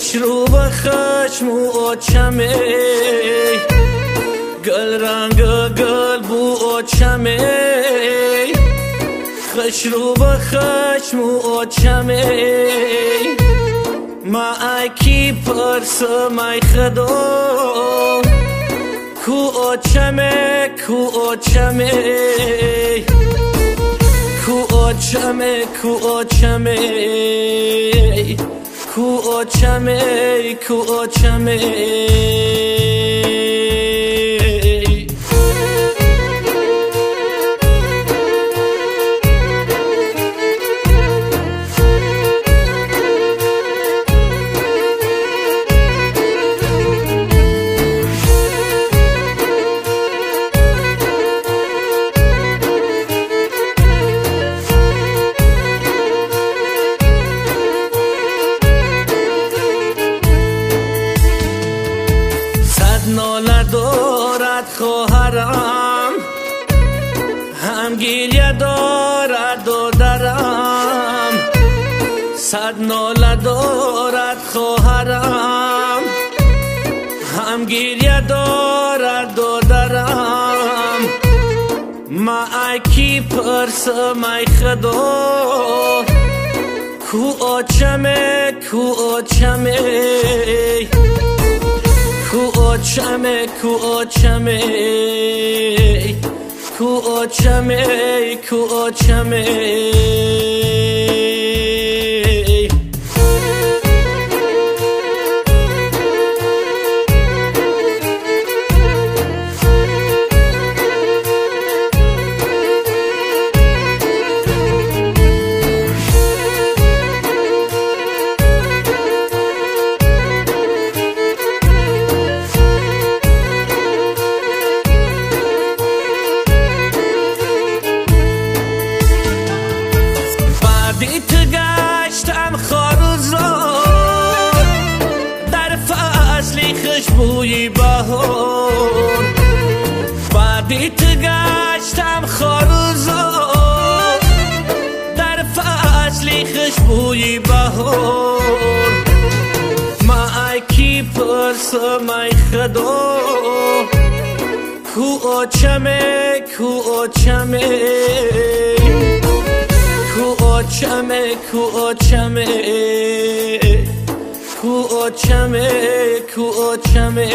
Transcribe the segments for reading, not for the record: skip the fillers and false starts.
رو به خشم و آچمه گل رنگ گل بو آچمه خش رو به خشم و آچمه ما اکی پرس مای خدا کو آچمه کو آچمه کو آچمه کو آچمه کو آچمه کو آچمه ناله دارد خواهرم هم گریه دارد دادرم صد ناله دارد خواهرم هم گریه دارد دادرم ما اکی پرس مای خدا کو آچمه کو آچمه کو آچمه کو آچمه کو آچمه کو آچمه بوی بهار بعدی تو گشتم خروزا در فصلی خوشبوی بهار ما اکی پرس مای خدا کو آچمه کو آچمه کو آچمه کو آچمه کو آچمه کو آچمه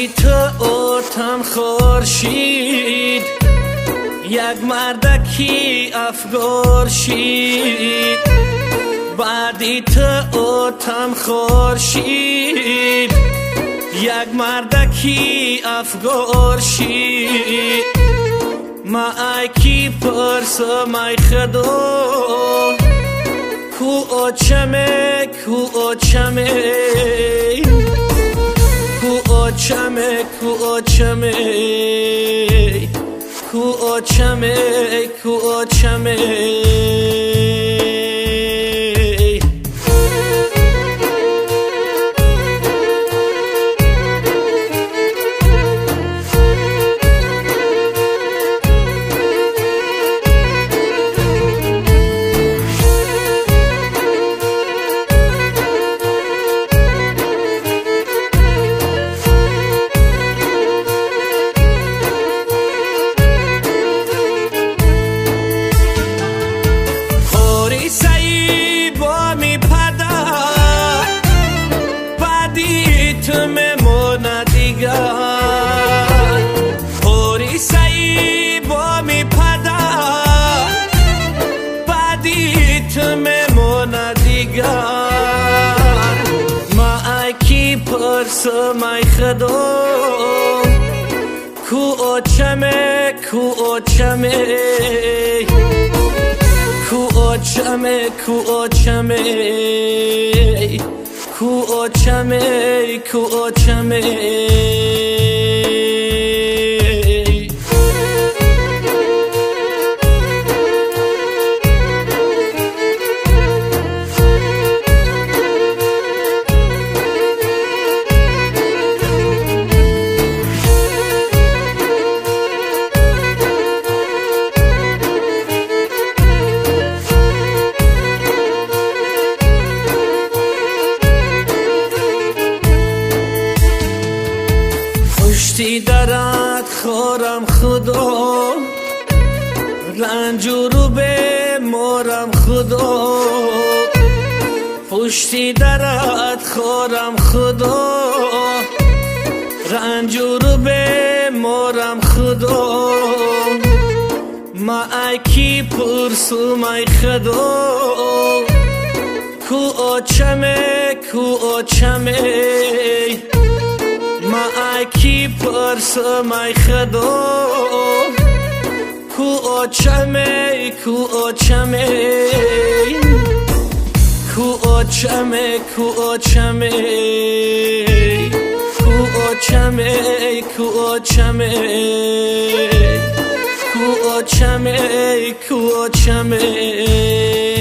تو اوتم خورشید یک مردکی افگار شید بعدی تو اوتم خورشید یک مردکی افگار شید ما اکی پرس مای خدا کو آچمه کو آچمه کو آچمه کو آچمه کو آچمه کو آچمه پرس مای خدا کو آچمه کو آچمه کو آچمه کو آچمه کوچمه پشتی درت خورم خدا رنجورو به مارم خدا پشتی درت خورم خدا رنجورو به مارم خدا ما اکی پرسوم ای خدا کو آچمه ما اکی پرسم ای خدا کو آچمه کو آچمه کو آچمه کو آچمه کو آچمه کو آچمه کو آچمه کو آچمه